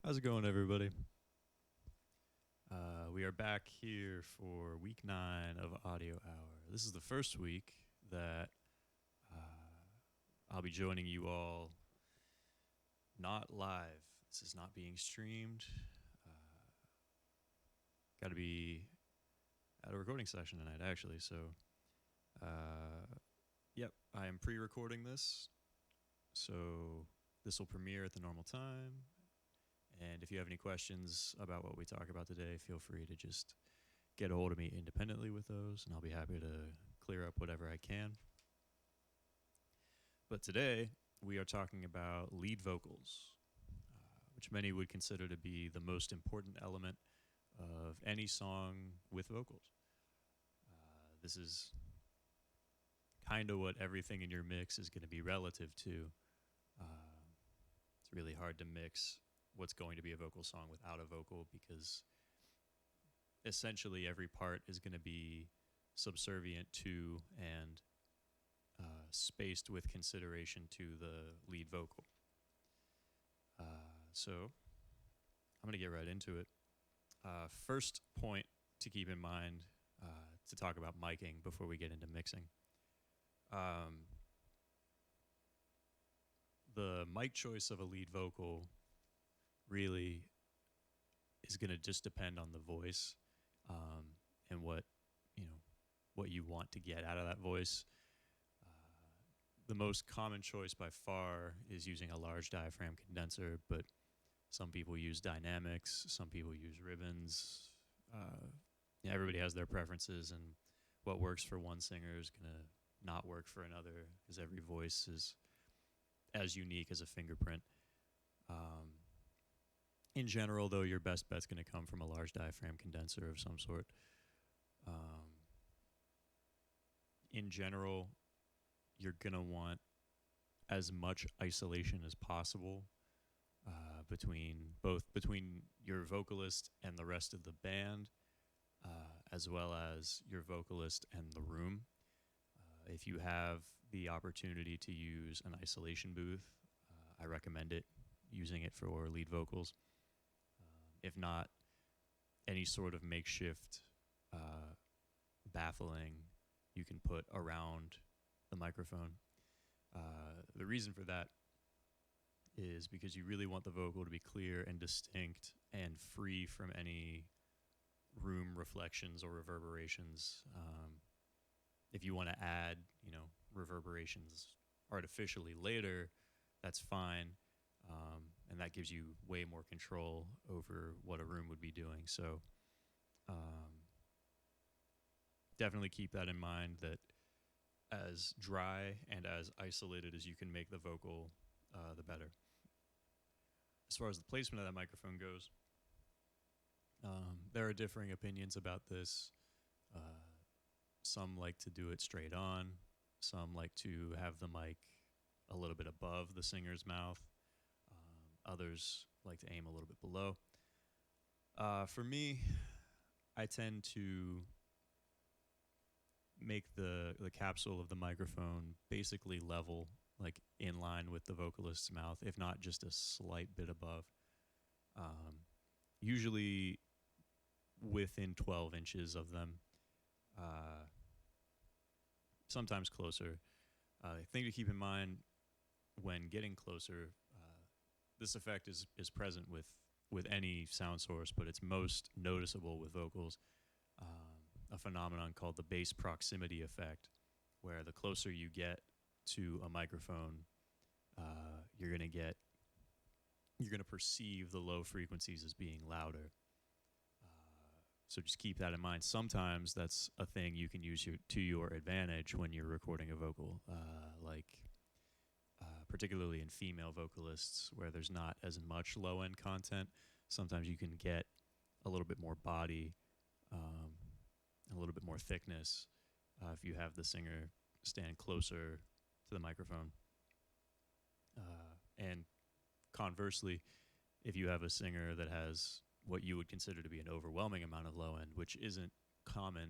How's it going, everybody? We are back here for week 9 of Audio Hour. This is the first week that I'll be joining you all not live. This is not being streamed. Got to be at a recording session tonight, actually. So, yep, I am pre recording this. So, this will premiere at the normal time. And if you have any questions about what we talk about today, feel free to just get a hold of me independently with those, and I'll be happy to clear up whatever I can. But today, we are talking about lead vocals, which many would consider to be the most important element of any song with vocals. This is kind of what everything in your mix is going to be relative to. It's really hard to mix what's going to be a vocal song without a vocal because essentially every part is going to be subservient to and spaced with consideration to the lead vocal. So I'm going to get right into it. First point to keep in mind to talk about miking before we get into mixing. The mic choice of a lead vocal really is going to just depend on the voice and what you want to get out of that voice. The most common choice by far is using a large diaphragm condenser, but some people use dynamics, some people use ribbons. Everybody has their preferences, and what works for one singer is going to not work for another because every voice is as unique as a fingerprint. In general, though, your best bet's going to come from a large diaphragm condenser of some sort. In general, you're going to want as much isolation as possible between your vocalist and the rest of the band, as well as your vocalist and the room. If you have the opportunity to use an isolation booth, I recommend it, using it for lead vocals. If not, any sort of makeshift baffling you can put around the microphone. The reason for that is because you really want the vocal to be clear and distinct and free from any room reflections or reverberations. If you want to add, reverberations artificially later, that's fine. And that gives you way more control over what a room would be doing. So definitely keep that in mind, that as dry and as isolated as you can make the vocal, the better. As far as the placement of that microphone goes, there are differing opinions about this. Some like to do it straight on. Some like to have the mic a little bit above the singer's mouth. Others like to aim a little bit below. For me, I tend to make the capsule of the microphone basically level, like in line with the vocalist's mouth, if not just a slight bit above. Usually within 12 inches of them, sometimes closer. Thing to keep in mind when getting closer, this effect is present with any sound source, but it's most noticeable with vocals. A phenomenon called the bass proximity effect, where the closer you get to a microphone, you're going to perceive the low frequencies as being louder. So just keep that in mind. Sometimes that's a thing you can use to your advantage when you're recording a vocal, particularly in female vocalists where there's not as much low-end content. Sometimes you can get a little bit more body, a little bit more thickness if you have the singer stand closer to the microphone. And conversely, if you have a singer that has what you would consider to be an overwhelming amount of low end, which isn't common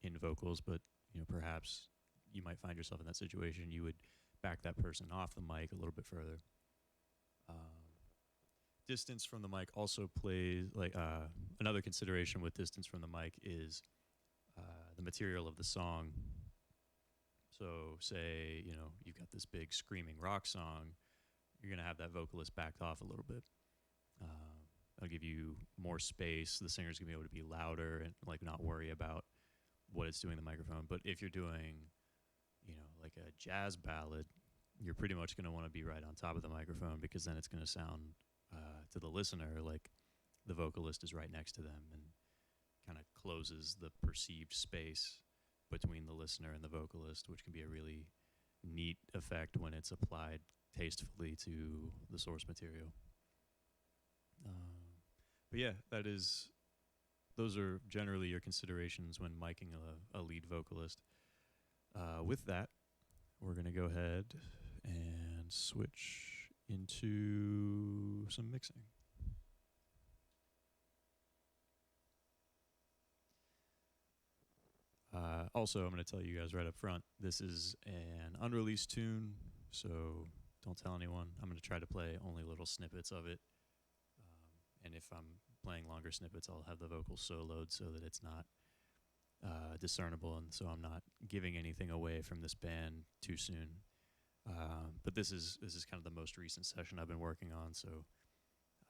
in vocals, but perhaps you might find yourself in that situation, you would back that person off the mic a little bit further. distance from the mic also plays like another consideration with distance from the mic is the material of the song. So say, you know, you've got this big screaming rock song, you're going to have that vocalist backed off a little bit. I'll give you more space. The singer's going to be able to be louder and like not worry about what it's doing to the microphone. But if you're doing, you know, like a jazz ballad, you're pretty much going to want to be right on top of the microphone because then it's going to sound to the listener like the vocalist is right next to them and kind of closes the perceived space between the listener and the vocalist, which can be a really neat effect when it's applied tastefully to the source material. But yeah, those are generally your considerations when miking a lead vocalist. With that, we're going to go ahead and switch into some mixing. Also, I'm going to tell you guys right up front, this is an unreleased tune, so don't tell anyone. I'm going to try to play only little snippets of it. And if I'm playing longer snippets, I'll have the vocals soloed so that it's not discernible, and so I'm not giving anything away from this band too soon. But this is kind of the most recent session I've been working on, so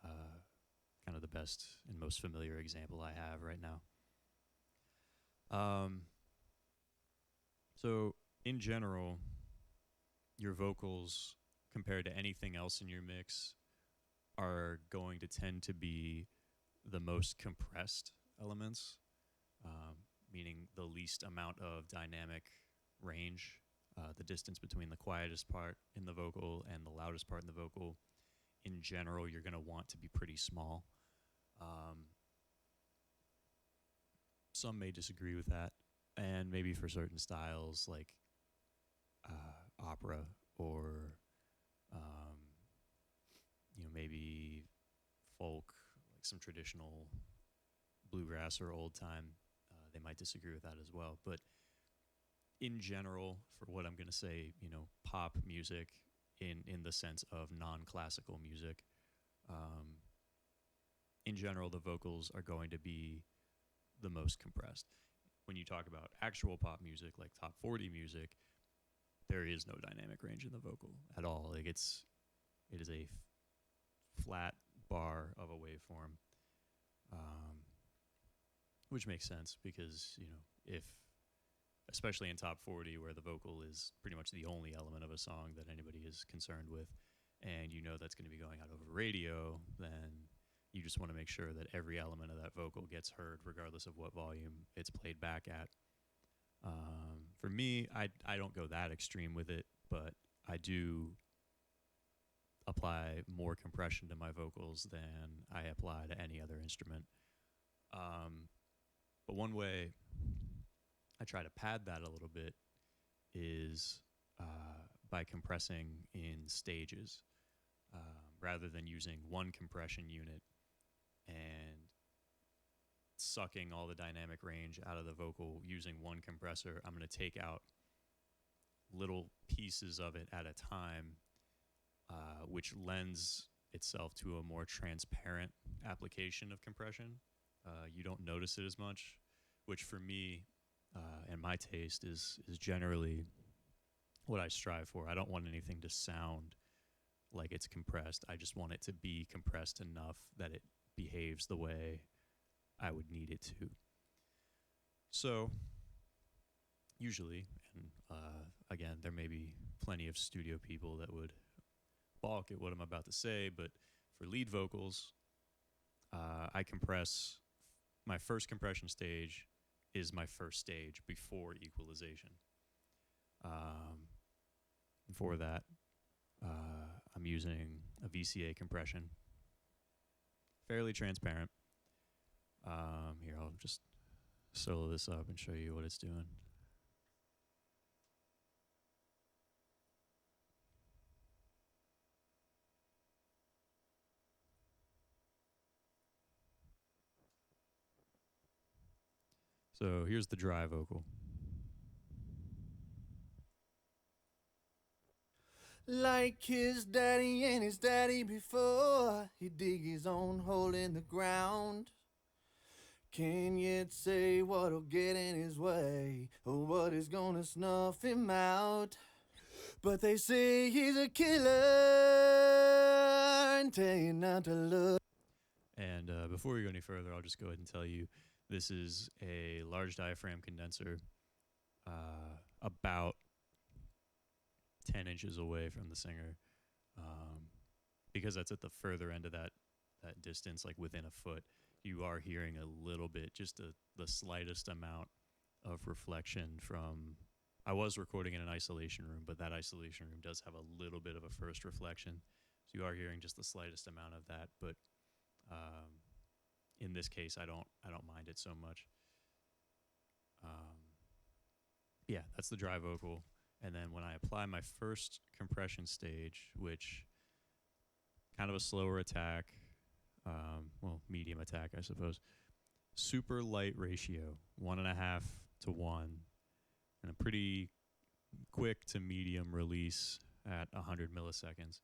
kind of the best and most familiar example I have right now. So in general, your vocals compared to anything else in your mix are going to tend to be the most compressed elements, meaning the least amount of dynamic range. The distance between the quietest part in the vocal and the loudest part in the vocal, in general, you're going to want to be pretty small. Some may disagree with that, and maybe for certain styles like opera or you know, maybe folk, like some traditional bluegrass or old time, they might disagree with that as well. But in general, for what I'm going to say, you know, pop music in the sense of non-classical music, in general, the vocals are going to be the most compressed. When you talk about actual pop music, like top 40 music, there is no dynamic range in the vocal at all. Like it is a flat bar of a waveform, which makes sense because, you know, if, especially in top 40 where the vocal is pretty much the only element of a song that anybody is concerned with, and you know that's going to be going out over radio, then you just want to make sure that every element of that vocal gets heard regardless of what volume it's played back at. For me, I don't go that extreme with it, but I do apply more compression to my vocals than I apply to any other instrument. But one way I try to pad that a little bit is by compressing in stages. Rather than using one compression unit and sucking all the dynamic range out of the vocal using one compressor, I'm going to take out little pieces of it at a time, which lends itself to a more transparent application of compression. You don't notice it as much, which for me and my taste is generally what I strive for. I don't want anything to sound like it's compressed. I just want it to be compressed enough that it behaves the way I would need it to. So usually, and again, there may be plenty of studio people that would balk at what I'm about to say, but for lead vocals, I compress. My first compression stage is my first stage before equalization. For that, I'm using a VCA compression, fairly transparent. Here, I'll just solo this up and show you what it's doing. So here's the dry vocal. Like his daddy and his daddy before, he dig his own hole in the ground. Can't yet say what'll get in his way or what is gonna snuff him out. But they say he's a killer and tell you not to look. And before we go any further, I'll just go ahead and tell you this is a large diaphragm condenser, about 10 inches away from the singer, because that's at the further end of that distance, like within a foot. You are hearing a little bit, just the slightest amount of reflection from. I was recording in an isolation room, but that isolation room does have a little bit of a first reflection, so you are hearing just the slightest amount of that. But in this case, I don't mind it so much. Yeah, that's the dry vocal. And then when I apply my first compression stage, which kind of a slower attack, medium attack, I suppose, super light ratio, 1.5 to 1, and a pretty quick to medium release at 100 milliseconds.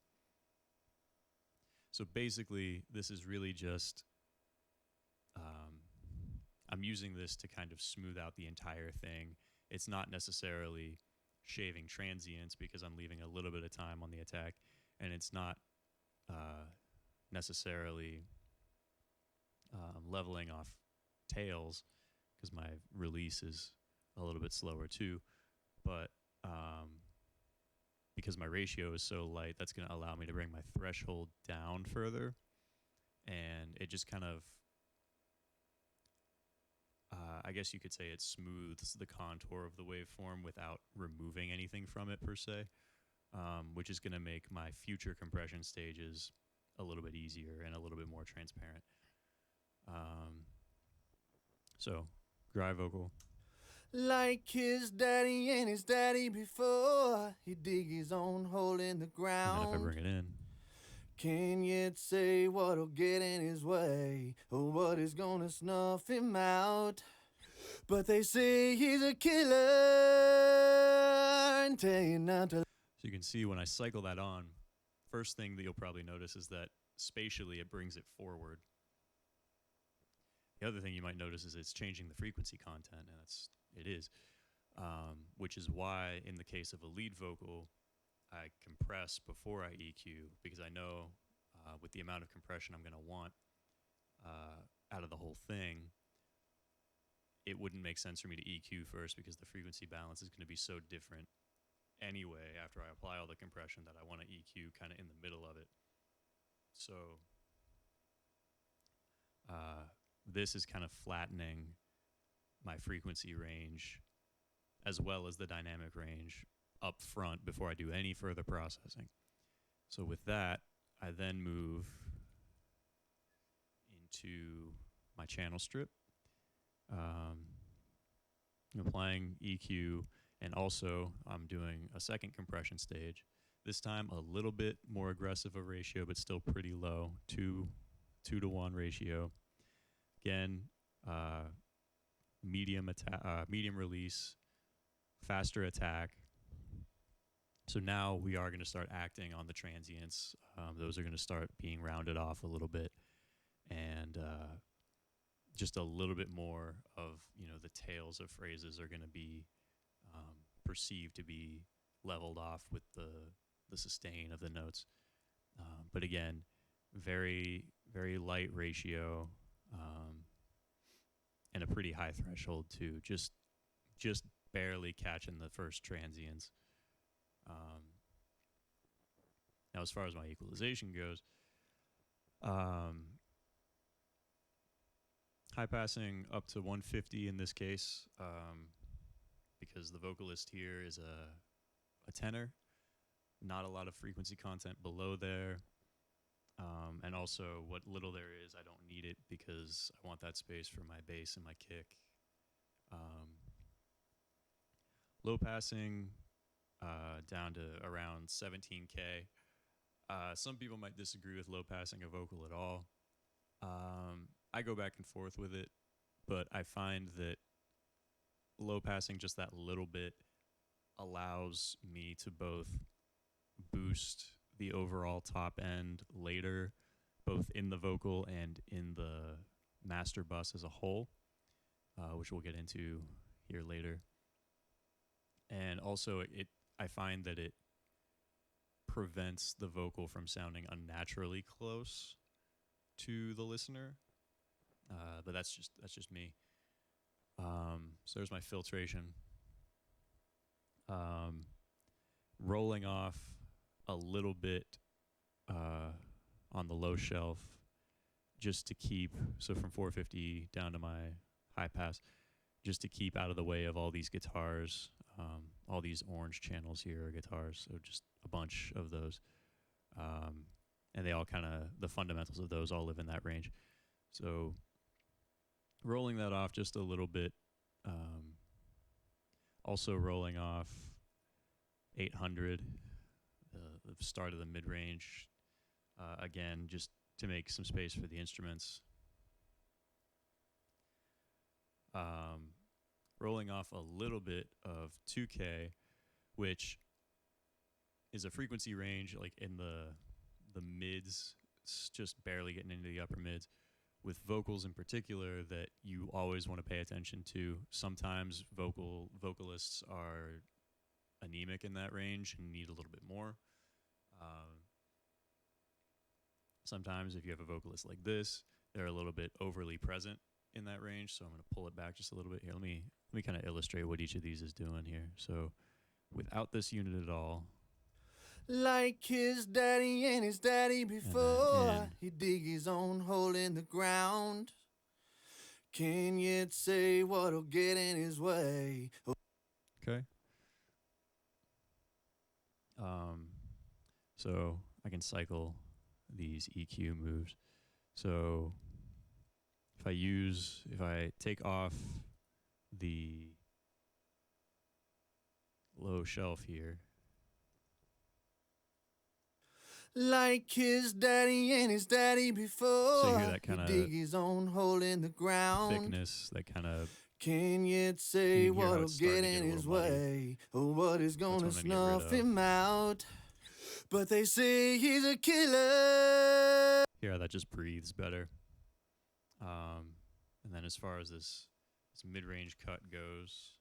So basically, this is really just, I'm using this to kind of smooth out the entire thing. It's not necessarily shaving transients because I'm leaving a little bit of time on the attack, and it's not necessarily leveling off tails because my release is a little bit slower too. But because my ratio is so light, that's going to allow me to bring my threshold down further, and it just kind of, I guess you could say it smooths the contour of the waveform without removing anything from it per se, which is going to make my future compression stages a little bit easier and a little bit more transparent. So, dry vocal. Like his daddy and his daddy before, he dig his own hole in the ground. And then if I bring it in, can't yet say what'll get in his way or what is gonna snuff him out. But they say he's a killer and tell you not to. so you can see when I cycle that on, first thing that you'll probably notice is that spatially it brings it forward. The other thing you might notice is it's changing the frequency content, and it is, which is why in the case of a lead vocal, I compress before I EQ, because I know with the amount of compression I'm going to want out of the whole thing, it wouldn't make sense for me to EQ first because the frequency balance is going to be so different anyway after I apply all the compression that I want to EQ kind of in the middle of it. So this is kind of flattening my frequency range as well as the dynamic range up front before I do any further processing. So with that, I then move into my channel strip, applying EQ, and also I'm doing a second compression stage. This time a little bit more aggressive a ratio, but still pretty low, 2 to 1 ratio. Again, medium release, faster attack. So now we are going to start acting on the transients. Those are going to start being rounded off a little bit, and just a little bit more of, the tails of phrases are going to be perceived to be leveled off with the sustain of the notes. But again, very, very light ratio, and a pretty high threshold too. Just barely catching the first transients. Now, as far as my equalization goes, high passing up to 150 in this case, because the vocalist here is a tenor. Not a lot of frequency content below there. And also, what little there is, I don't need it because I want that space for my bass and my kick. Low passing down to around 17K. Some people might disagree with low passing a vocal at all. I go back and forth with it, but I find that low passing just that little bit allows me to both boost the overall top end later, both in the vocal and in the master bus as a whole, which we'll get into here later. And also, I find that it prevents the vocal from sounding unnaturally close to the listener. But that's just me. So there's my filtration. Rolling off a little bit on the low shelf, just to keep, so from 450 down to my high pass, just to keep out of the way of all these guitars. All these orange channels here are guitars, so just a bunch of those. And they all kind of, the fundamentals of those all live in that range. So rolling that off just a little bit. Also rolling off 800, the start of the mid-range. Again, just to make some space for the instruments. Rolling off a little bit of 2K, which is a frequency range like in the mids, just barely getting into the upper mids, with vocals in particular that you always want to pay attention to. Sometimes vocalists are anemic in that range and need a little bit more. Sometimes if you have a vocalist like this, they're a little bit overly present in that range, so I'm going to pull it back just a little bit here. Let me kind of illustrate what each of these is doing here. So without this unit at all, like his daddy and his daddy before, he dig his own hole in the ground. Can yet say what'll get in his way. okay. So I can cycle these EQ moves. So if I take off the low shelf here, like his daddy and his daddy before, so you hear that kind of dig his own hole in the ground. thickness, that kind of, can yet say what'll get in his way, or what is gonna snuff him out. But they say he's a killer. yeah, that just breathes better. And then as far as this mid-range cut goes,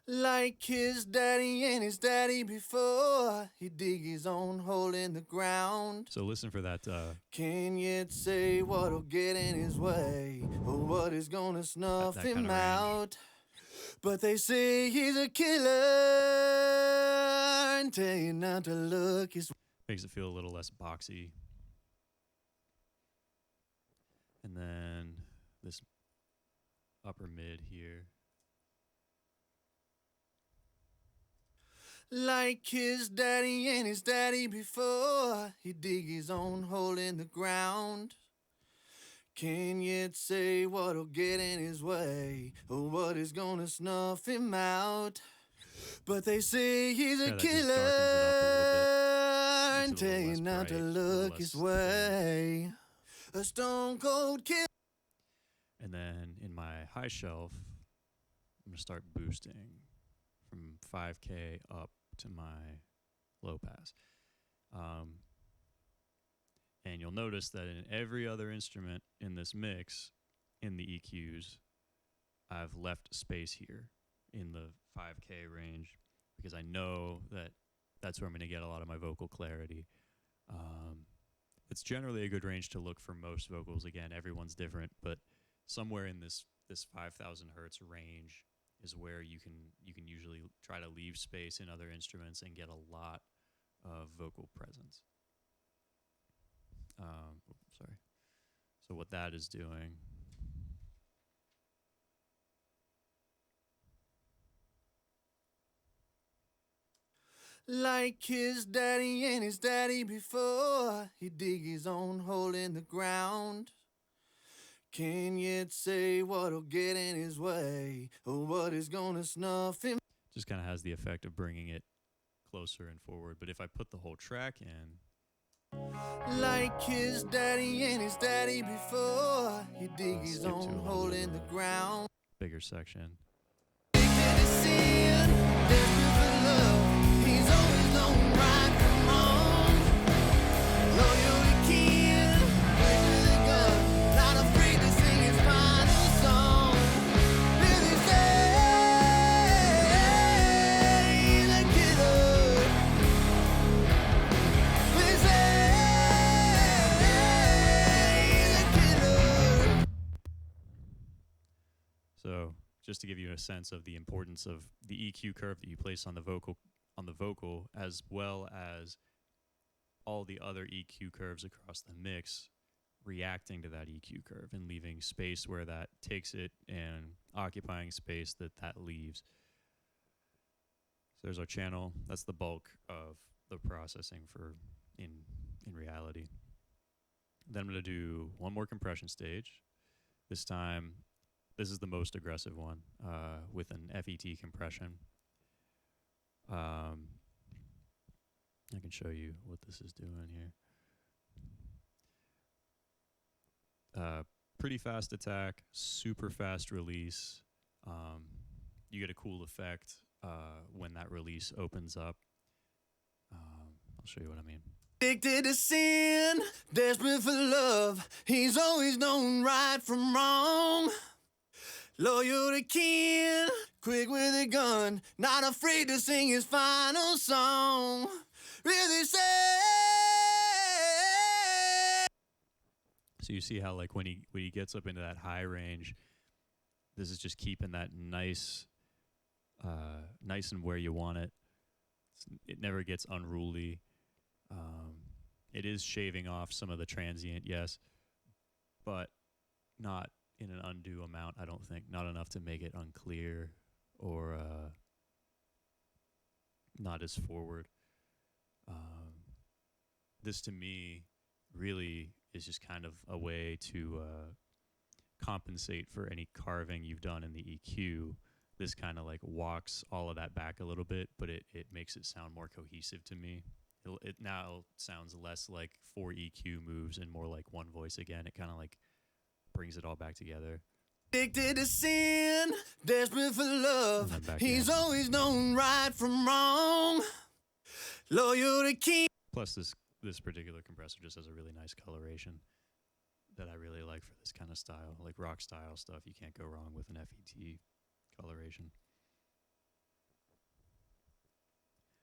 like his daddy and his daddy before, he dig his own hole in the ground. so listen for that. Can yet say what'll get in his way, or what is gonna snuff that him kinda range. out. But they say he's a killer, and tell you not to look his. Makes it feel a little less boxy. And then this upper mid here. Like his daddy and his daddy before, he dig his own hole in the ground. Can yet say what'll get in his way, or what is gonna snuff him out. But they say he's a Yeah, that just killer, darkens it up a little bit. and Makes it a tell little you less not to bright, a little look his less way. A stone cold killer. And then in my high shelf, I'm going to start boosting from 5K up to my low pass. And you'll notice that in every other instrument in this mix, in the EQs, I've left space here in the 5K range because I know that that's where I'm going to get a lot of my vocal clarity. It's generally a good range to look for most vocals. Again, everyone's different, but somewhere in this 5,000 hertz range is where you can usually try to leave space in other instruments and get a lot of vocal presence. Sorry. So what that is doing. Like his daddy and his daddy before, he dig his own hole in the ground. Can yet say what'll get in his way, or what is gonna snuff him. Just kind of has the effect of bringing it closer and forward. But if I put the whole track in, like his daddy and his daddy before, he dig his skip to own a hole little in the ground. bigger section. Addicted to sin, just to give you a sense of the importance of the EQ curve that you place on the vocal, as well as all the other EQ curves across the mix reacting to that EQ curve and leaving space where that takes it and occupying space that leaves. So there's our channel. That's the bulk of the processing for in reality. Then I'm going to do one more compression stage. This time, this is the most aggressive one with an FET compression. I can show you what this is doing here. Pretty fast attack, super fast release. You get a cool effect when that release opens up. I'll show you what I mean. Addicted to sin, desperate for love. He's always known right from wrong. Loyal to kin, quick with a gun, not afraid to sing his final song. Really sad. So you see how like when he gets up into that high range, this is just keeping that nice and where you want it. It never gets unruly. It is shaving off some of the transient, yes, but not in an undue amount, I don't think. Not enough to make it unclear or not as forward. This to me really is just kind of a way to compensate for any carving you've done in the EQ. This kind of like walks all of that back a little bit, but it makes it sound more cohesive to me. It now sounds less like 4 EQ moves and more like one voice again. It kind of like brings it all back together. Addicted to sin, desperate for love. He's always known right from wrong. Loyal to king. Plus this particular compressor just has a really nice coloration that I really like for this kind of style, like rock style stuff. You can't go wrong with an FET coloration.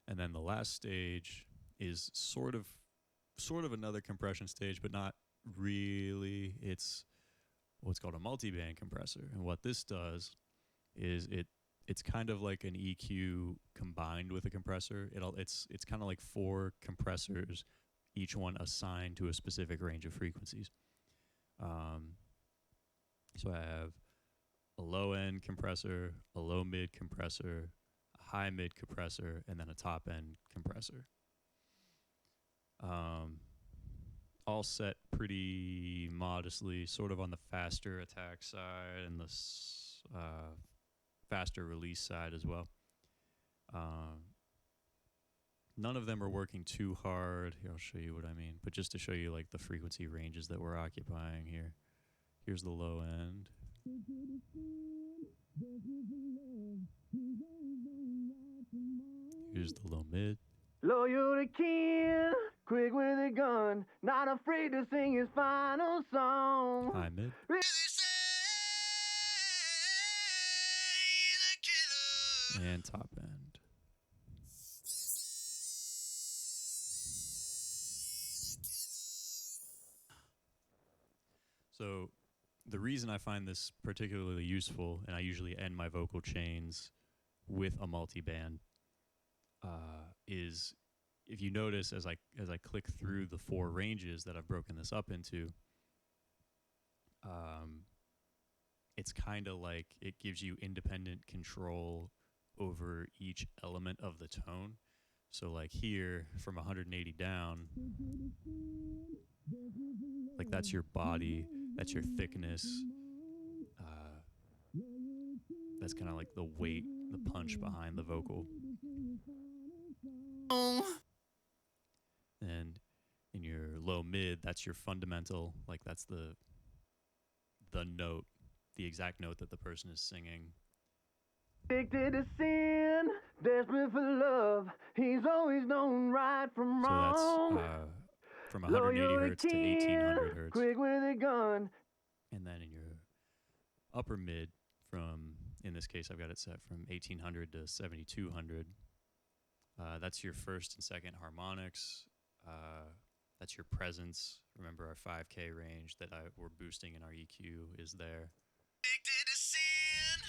And then the last stage is sort of another compression stage, but not really. It's what's called a multi-band compressor. And what this does is it's kind of like an EQ combined with a compressor. It's kind of like 4 compressors, each one assigned to a specific range of frequencies. So I have a low-end compressor, a low-mid compressor, a high-mid compressor, and then a top-end compressor. All set pretty modestly, sort of on the faster attack side and the faster release side as well. None of them are working too hard. Here, I'll show you what I mean. But just to show you like the frequency ranges that we're occupying here. Here's the low end. Here's the low mid. Loyal to kin, quick with a gun, not afraid to sing his final song. High mid. Really say he's a killer. And top end. So the reason I find this particularly useful, and I usually end my vocal chains with a multi-band, is if you notice as I click through the 4 ranges that I've broken this up into, it's kind of like it gives you independent control over each element of the tone. So like here, from 180 down, like that's your body, that's your thickness, that's kind of like the weight, the punch behind the vocal. And in your low mid, that's your fundamental, like that's the note, the exact note that the person is singing. Addicted to sin, desperate for love. He's always known right from wrong. So that's from 180 hertz to 1800 hertz. Quick with a gun. And then in your upper mid, from, in this case, I've got it set from 1800 to 7200. That's your first and second harmonics. That's your presence. Remember our 5K range that we're boosting in our EQ is there. Addicted to sin,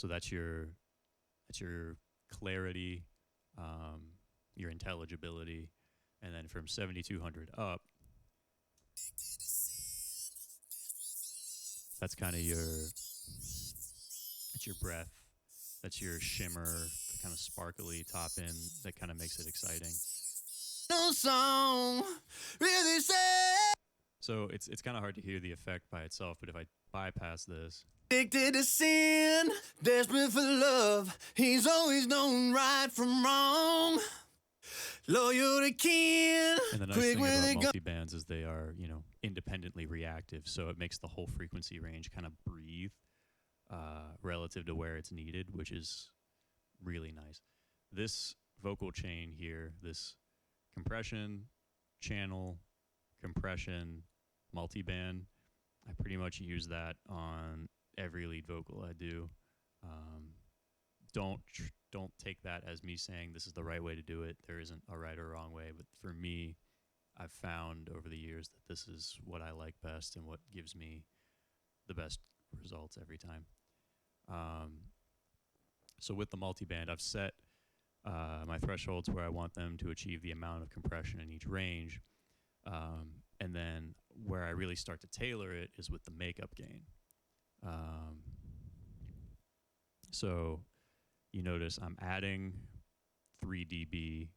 So that's your clarity, your intelligibility, and then from 7200 up, that's kind of that's your breath, that's your shimmer, the kind of sparkly top end that kind of makes it exciting. No song really sad. So it's kind of hard to hear the effect by itself, but if I bypass this, Addicted to sin, desperate for love. He's always known right from wrong. Loyal to kin, and the nice quick thing with about a gun. multi-bands is they are, independently reactive, so it makes the whole frequency range kind of breathe relative to where it's needed, which is really nice. This vocal chain here, this compression, channel, compression, multi-band, I pretty much use that on every lead vocal I do. Don't take that as me saying this is the right way to do it. There isn't a right or wrong way, but for me, I've found over the years that this is what I like best and what gives me the best results every time. So with the multi-band, I've set my thresholds where I want them to achieve the amount of compression in each range. And then where I really start to tailor it is with the makeup gain. So you notice I'm adding 3 dB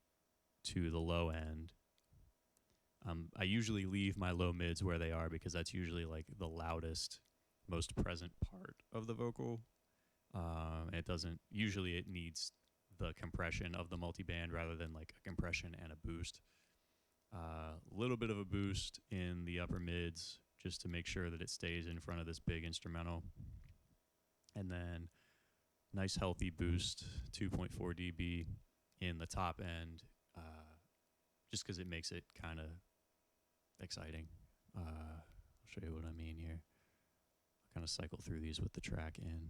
to the low end. I usually leave my low mids where they are because that's usually like the loudest, most present part of the vocal. It doesn't, usually it needs the compression of the multi-band rather than like a compression and a boost. A little bit of a boost in the upper mids just to make sure that it stays in front of this big instrumental. And then nice healthy boost, 2.4 dB in the top end, just because it makes it kind of exciting. I'll show you what I mean here. I'll kind of cycle through these with the track in.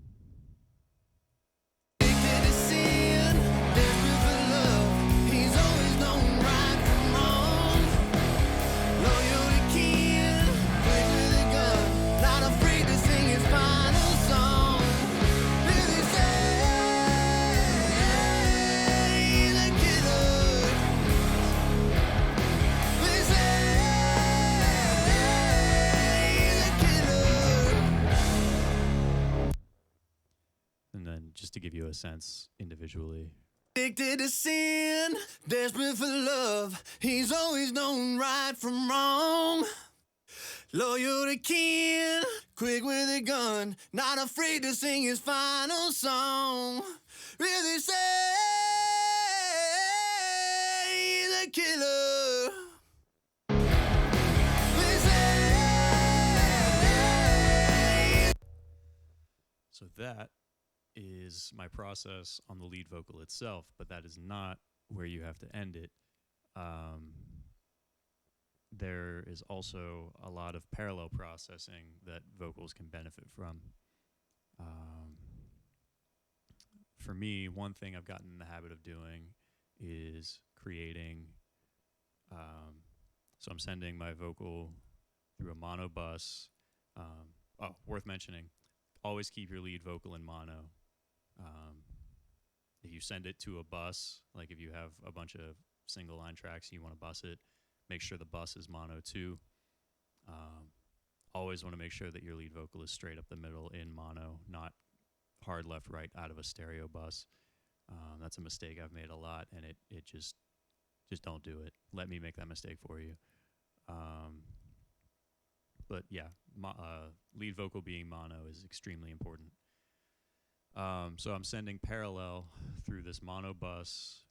Addicted to sin, desperate for love. He's always known right from wrong. Loyal to kin, quick with a gun, not afraid to sing his final song. Really say he's a killer. They say he's a killer. And then just to give you a sense individually. Addicted to sin, desperate for love. He's always known right from wrong. Loyal to kin, quick with a gun, not afraid to sing his final song. Really say he's a killer. They say So that is my process on the lead vocal itself, but that is not where you have to end it. There is also a lot of parallel processing that vocals can benefit from. For me, one thing I've gotten in the habit of doing is creating, so I'm sending my vocal through a mono bus. Worth mentioning, always keep your lead vocal in mono. If you send it to a bus, like if you have a bunch of single line tracks and you want to bus it, make sure the bus is mono too. Always want to make sure that your lead vocal is straight up the middle in mono, not hard left right out of a stereo bus. That's a mistake I've made a lot, and it just don't do it. Let me make that mistake for you. But yeah, lead vocal being mono is extremely important. So I'm sending parallel through this mono bus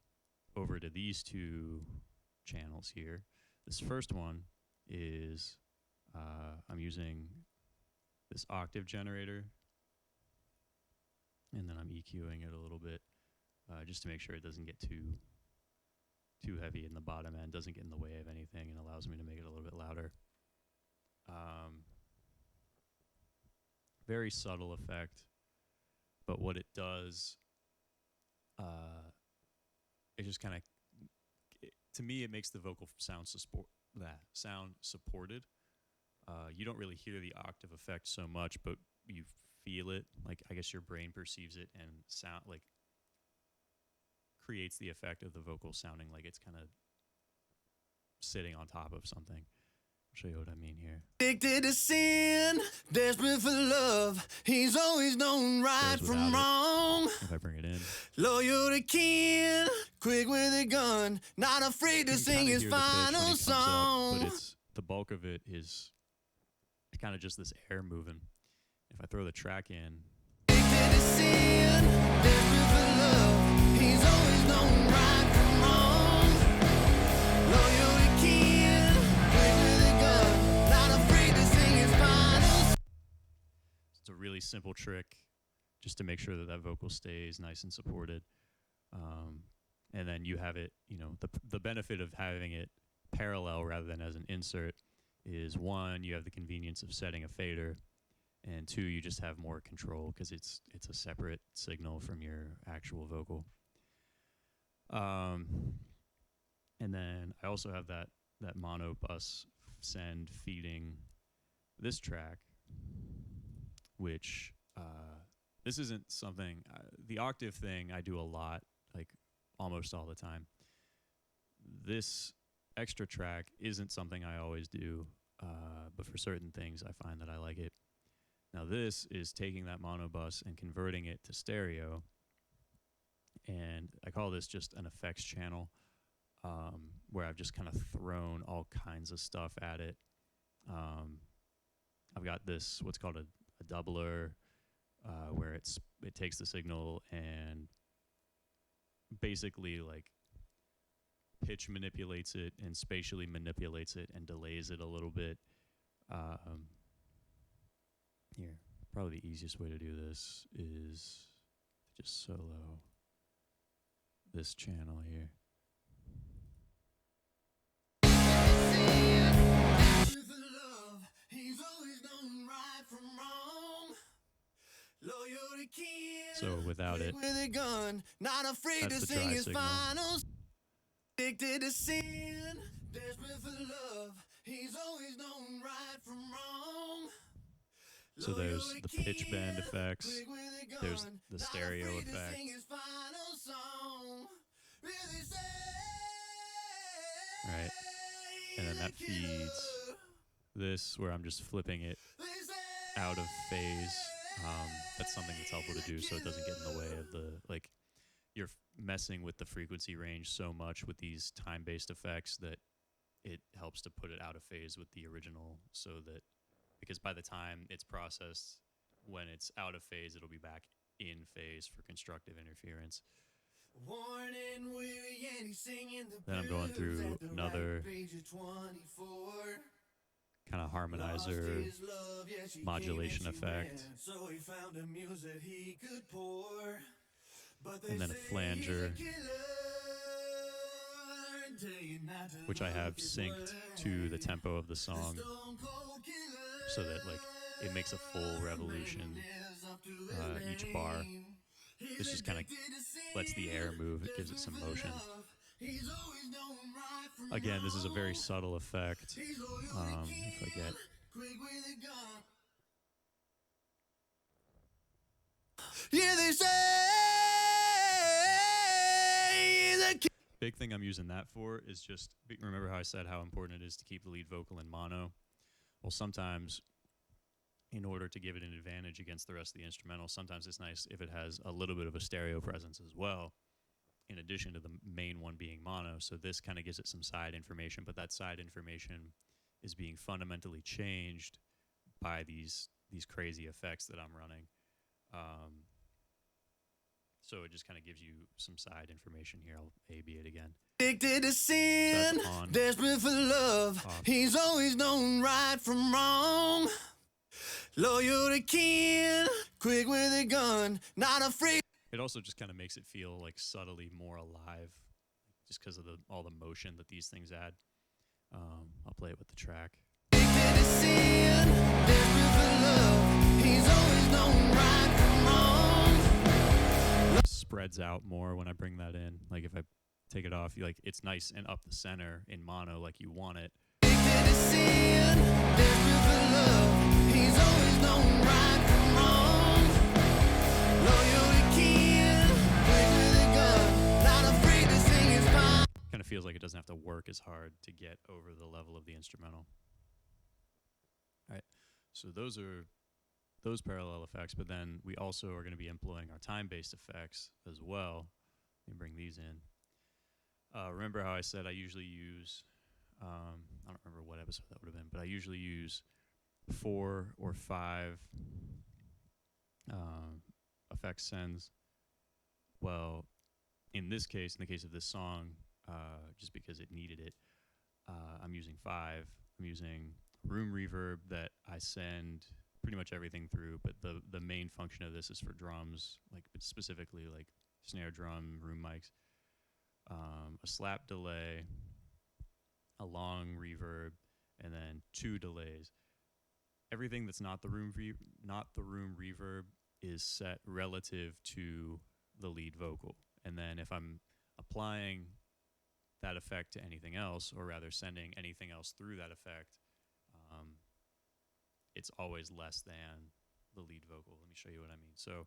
over to these two channels here. This first one is I'm using this octave generator, and then I'm EQing it a little bit just to make sure it doesn't get too heavy in the bottom end, doesn't get in the way of anything, and allows me to make it a little bit louder. Very subtle effect, but what it does, it just kind of, to me, it makes the vocal sound supported. You don't really hear the octave effect so much, but you feel it. Like, I guess your brain perceives it and sound like creates the effect of the vocal sounding like it's kind of sitting on top of something. I'll show you what I mean here. Addicted to sin, desperate for love. He's always known right Goes from without it. wrong. If I bring it in, Loyal to kin, quick with a gun, not afraid to you can sing kinda his hear the pitch when he final comes up, song. but it's the bulk of it is kind of just this air moving. If I throw the track in, Addicted to sin, desperate for love. He's always known right from wrong. Loyal to kin, quick with a gun, not afraid to sing his final. it's a really simple trick just to make sure that that vocal stays nice and supported. And then you have it, you know, the benefit of having it parallel rather than as an insert is, one, you have the convenience of setting a fader, and two, you just have more control because it's a separate signal from your actual vocal. And then I also have that mono bus send feeding this track, which this isn't something, the octave thing I do a lot, like almost all the time. This extra track isn't something I always do, but for certain things I find that I like it. Now this is taking that mono bus and converting it to stereo, and I call this just an effects channel, where I've just kind of thrown all kinds of stuff at it. I've got this, what's called a doubler, where it takes the signal and basically like pitch manipulates it and spatially manipulates it and delays it a little bit. Here, probably the easiest way to do this is to just solo this channel here. So without it, With a gun, not afraid that's to the sing dry his signal. finals. Addicted to sin, desperate for love. He's always known right from wrong. So there's Loyal the to pitch bend kin, effects, quick with a gun, there's the not stereo afraid to effect, sing his final song. Really say, right? And then that killer. feeds this, where I'm just flipping it They say, out of phase. That's something that's helpful to do so it doesn't get in the way of the, like, you're messing with the frequency range so much with these time-based effects that it helps to put it out of phase with the original, so that, because by the time it's processed, when it's out of phase, it'll be back in phase for constructive interference. Warning, weary, and he's singing the Then I'm going blues through at the another ripe age of 24. kind of Lost harmonizer his love, yeah, she modulation came and she effect. went, so he found a muse that he could pour. But they And then a say flanger, he's a killer, and tell you not to which I have look his synced way. to the tempo of the A song, stone cold killer, so that, like, it makes a full revolution lives up to his each bar. name. He's This just kind of addicted to sin, lets the air move. It gives it some motion. he's always known right from Again, this is a very wrong. subtle effect. He's loyal to If I kin, get, quick with a gun. Yeah, they say he's a big thing I'm using that for is just, remember how I said how important it is to keep the lead vocal in mono? Well, sometimes, in order to give it an advantage against the rest of the instrumental, sometimes it's nice if it has a little bit of a stereo presence as well, in addition to the main one being mono. So this kind of gives it some side information, but that side information is being fundamentally changed by these crazy effects that I'm running. So it just kind of gives you some side information here. I'll A-B it again. addicted to sin, that's on. desperate for love. Off. He's always known right from wrong. Loyal to kin, quick with a gun, not afraid. It also just kind of makes it feel like subtly more alive, just because of all the motion that these things add. I'll play it with the track. Addicted to sin, desperate for love. He's always known right from wrong. Spreads out more when I bring that in. Like if I take it off, like it's nice and up the center in mono, like you want it. Addicted to sin, desperate for love. He's always known right from wrong. Loyal to kin, quick with a gun, not afraid to sing his mind. Kind of feels like it doesn't have to work as hard to get over the level of the instrumental. All right, so those are those parallel effects, but then we also are going to be employing our time-based effects as well. Let me bring these in. Remember how I said I usually use, I don't remember what episode that would have been, but I usually use 4 or 5 effect sends. Well, in this case, in the case of this song, just because it needed it, I'm using 5. I'm using room reverb that I send pretty much everything through, but the main function of this is for drums, like specifically like snare drum, room mics, a slap delay, a long reverb, and then 2 delays. Everything that's not the room reverb is set relative to the lead vocal. And then if I'm applying that effect to anything else, or rather sending anything else through that effect, it's always less than the lead vocal. Let me show you what I mean. So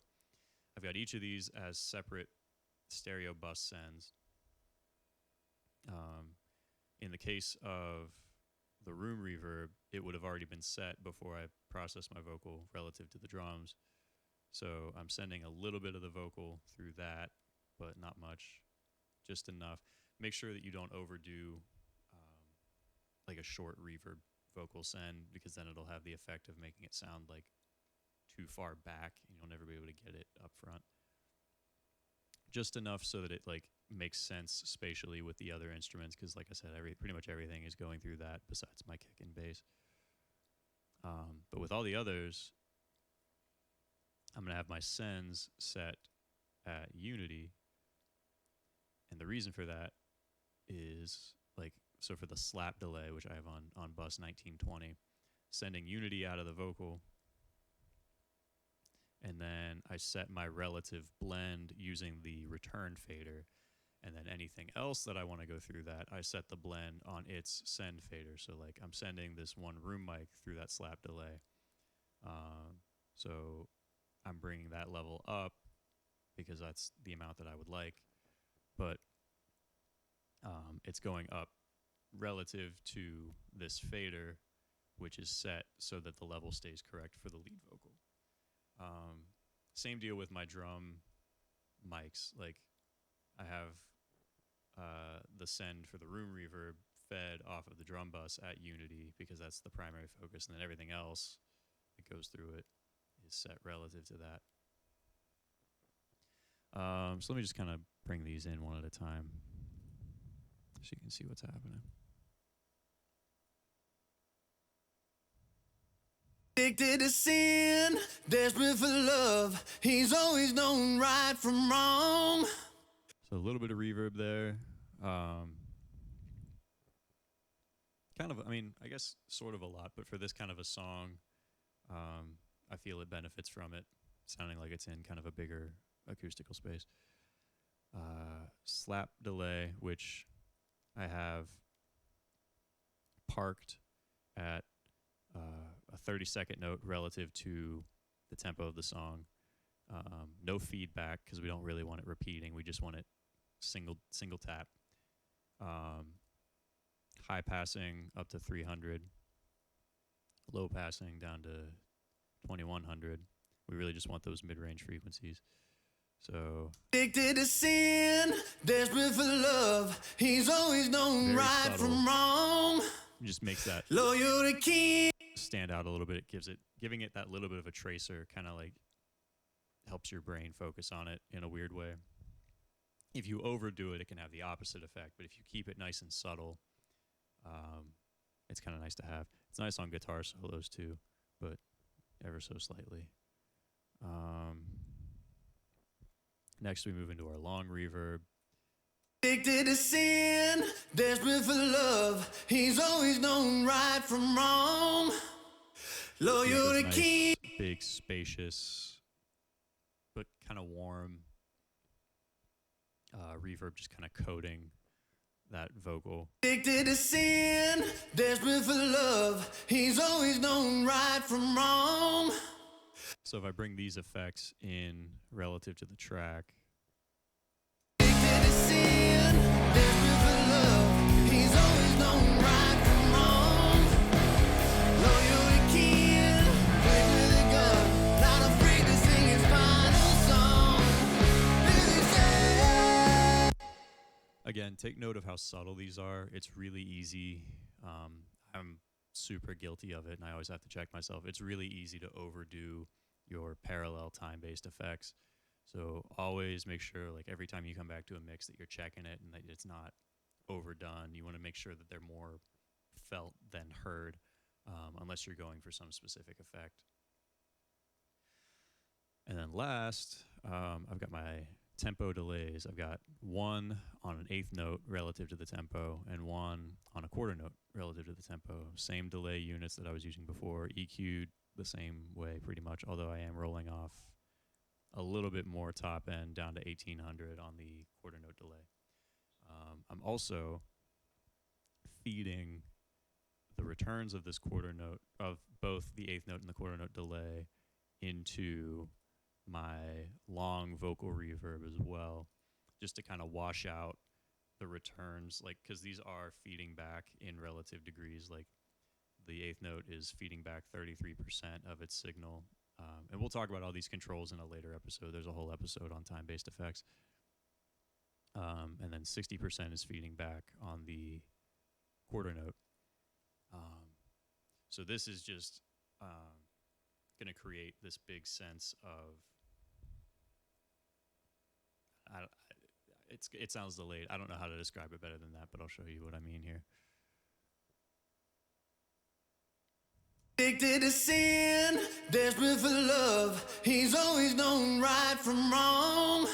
I've got each of these as separate stereo bus sends. In the case of the room reverb, it would have already been set before I processed my vocal relative to the drums. So I'm sending a little bit of the vocal through that, but not much, just enough. Make sure that you don't overdo like a short reverb vocal send, because then it'll have the effect of making it sound like too far back. You'll never be able to get it up front. Just enough so that it like makes sense spatially with the other instruments, because like I said, pretty much everything is going through that besides my kick and bass. But with all the others, I'm going to have my sends set at unity. And the reason for that is, like, so for the slap delay, which I have on bus 1920, sending unity out of the vocal, and then I set my relative blend using the return fader, and then anything else that I want to go through that, I set the blend on its send fader. So like I'm sending this one room mic through that slap delay. So I'm bringing that level up because that's the amount that I would like, but it's going up relative to this fader, which is set so that the level stays correct for the lead vocal. Same deal with my drum mics. Like I have the send for the room reverb fed off of the drum bus at unity, because that's the primary focus, and then everything else that goes through it is set relative to that. So let me just kind of bring these in one at a time so you can see what's happening. Addicted to sin, desperate for love. He's always known right from wrong. So a little bit of reverb there. Kind of, I mean, I guess sort of a lot, but for this kind of a song, I feel it benefits from it sounding like it's in kind of a bigger acoustical space. Slap delay, which I have parked at a 30-second note relative to the tempo of the song. No feedback, because we don't really want it repeating. We just want it single tap. High passing up to 300. Low passing down to 2100. We really just want those mid-range frequencies. So addicted to sin, desperate for love. He's always known very right subtle. from wrong. It just makes that Loyal to king. stand out a little bit. Giving it that little bit of a tracer kind of like helps your brain focus on it in a weird way. If you overdo it, it can have the opposite effect. But if you keep it nice and subtle, it's kind of nice to have. It's nice on guitar solos too, but ever so slightly. Next, we move into our long reverb. Addicted to sin, desperate for love. He's always known right from wrong. Loyal to Nice, king. big, spacious, but kind of warm reverb, just kind of coating that vocal. Addicted to sin, desperate for love. He's always known right from wrong. So So if I bring these effects in relative to the track, again, take note of how subtle these are. It's really easy. I'm super guilty of it, and I always have to check myself. It's really easy to overdo your parallel time-based effects. So always make sure, like every time you come back to a mix, that you're checking it and that it's not overdone. You want to make sure that they're more felt than heard, unless you're going for some specific effect. And then last, I've got my tempo delays. I've got one on an eighth note relative to the tempo and one on a quarter note relative to the tempo. Same delay units that I was using before, EQ'd the same way pretty much, although I am rolling off a little bit more top end down to 1800 on the quarter note delay. I'm also feeding the returns of this quarter note, of both the eighth note and the quarter note delay, into my long vocal reverb as well, just to kind of wash out the returns, like, because these are feeding back in relative degrees. Like the eighth note is feeding back 33% of its signal. And we'll talk about all these controls in a later episode. There's a whole episode on time-based effects. And then 60% is feeding back on the quarter note. So this is just going to create this big sense of, it sounds delayed. I don't know how to describe it better than that, but I'll show you what I mean here. Addicted to sin, desperate for love. He's always known right from wrong.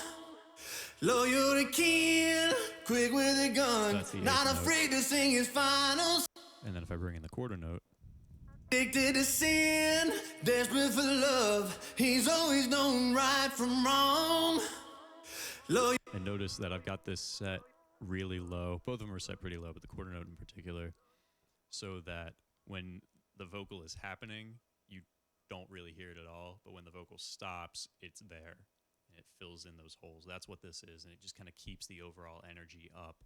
Loyal to kill, quick with a gun, not afraid to sing his finals. And then if I bring in the quarter note. Addicted to sin, desperate for love. He's always known right from wrong. And notice that I've got this set really low. Both of them are set pretty low, but the quarter note in particular, so that when the vocal is happening, you don't really hear it at all. But when the vocal stops, it's there. And it fills in those holes. That's what this is. And it just kind of keeps the overall energy up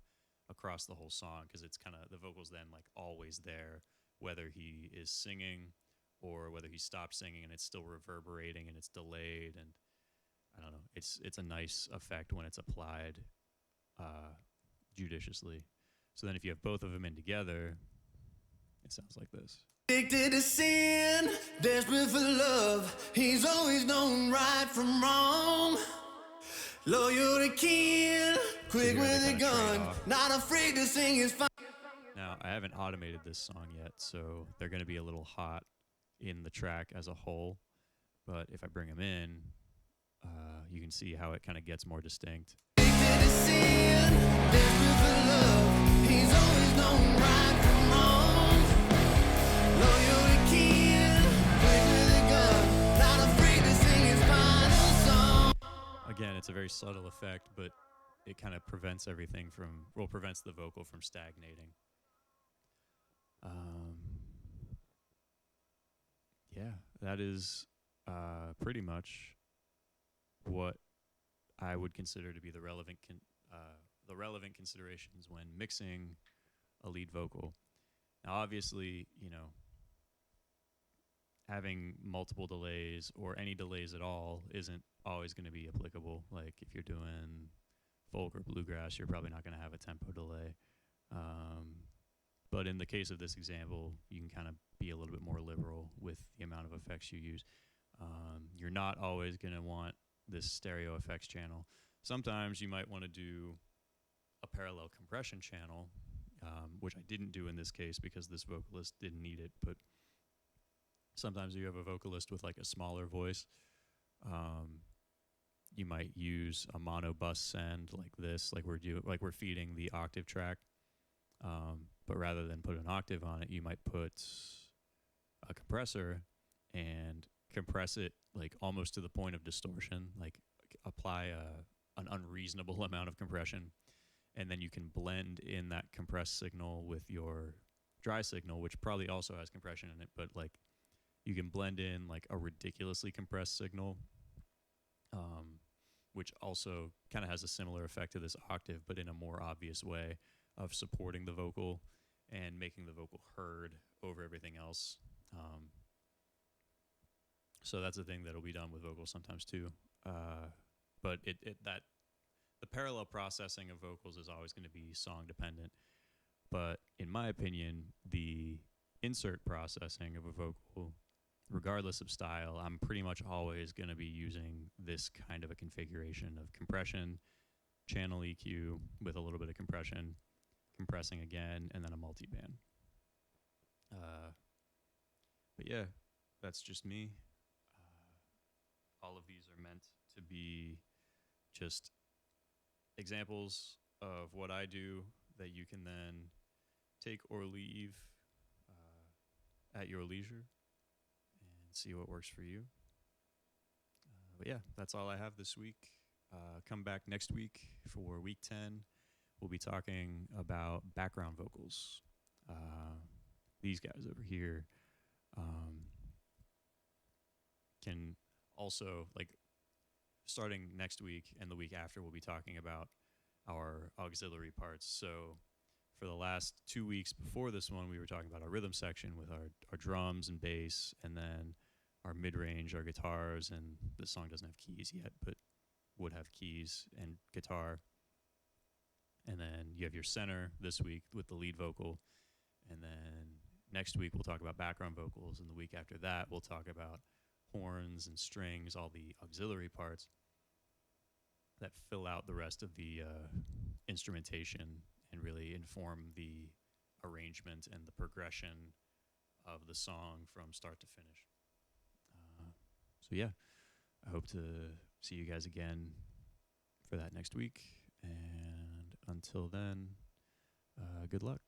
across the whole song, because it's kind of, the vocal's then like always there, whether he is singing or whether he stops singing, and it's still reverberating and it's delayed. And I don't know, it's a nice effect when it's applied judiciously. So then if you have both of them in together, it sounds like this. Addicted to sin, desperate for love. He's always known right from wrong. Loyal to kill, quick with a gun, not afraid to sing his final. Now, I haven't automated this song yet, so they're going to be a little hot in the track as a whole. But if I bring them in, you can see how it kind of gets more distinct. Addicted to sin, desperate for love. He's always known right from wrong. Loyal to kill, quick with a gun, not afraid to sing his final song. Again, it's a very subtle effect, but it kind of prevents everything from, well, prevents the vocal from stagnating. Yeah, that is pretty much what I would consider to be the relevant considerations when mixing a lead vocal. Now, obviously, you know, having multiple delays or any delays at all isn't always going to be applicable. Like if you're doing folk or bluegrass, you're probably not going to have a tempo delay. But in the case of this example, you can kind of be a little bit more liberal with the amount of effects you use. You're not always going to want this stereo effects channel. Sometimes you might want to do a parallel compression channel, which I didn't do in this case because this vocalist didn't need it. But sometimes you have a vocalist with like a smaller voice. You might use a mono bus send like this, like we're feeding the octave track. But rather than put an octave on it, you might put a compressor and compress it like almost to the point of distortion, like apply an unreasonable amount of compression, and then you can blend in that compressed signal with your dry signal, which probably also has compression in it, but like you can blend in like a ridiculously compressed signal, which also kind of has a similar effect to this octave, but in a more obvious way of supporting the vocal and making the vocal heard over everything else. So that's a thing that'll be done with vocals sometimes too. But that the parallel processing of vocals is always going to be song dependent. But in my opinion, the insert processing of a vocal, regardless of style, I'm pretty much always going to be using this kind of a configuration of compression, channel EQ with a little bit of compression, compressing again, and then a multiband. But yeah, that's just me. All of these are meant to be just examples of what I do that you can then take or leave at your leisure and see what works for you. But yeah, that's all I have this week. Come back next week for week 10. We'll be talking about background vocals. These guys over here can also, like, starting next week and the week after, we'll be talking about our auxiliary parts. So for the last 2 weeks before this one, we were talking about our rhythm section with our drums and bass, and then our mid-range, our guitars, and this song doesn't have keys yet, but would have keys and guitar. And then you have your center this week with the lead vocal. And then next week we'll talk about background vocals, and the week after that we'll talk about horns and strings, all the auxiliary parts that fill out the rest of the instrumentation and really inform the arrangement and the progression of the song from start to finish. So yeah, I hope to see you guys again for that next week. And until then, good luck.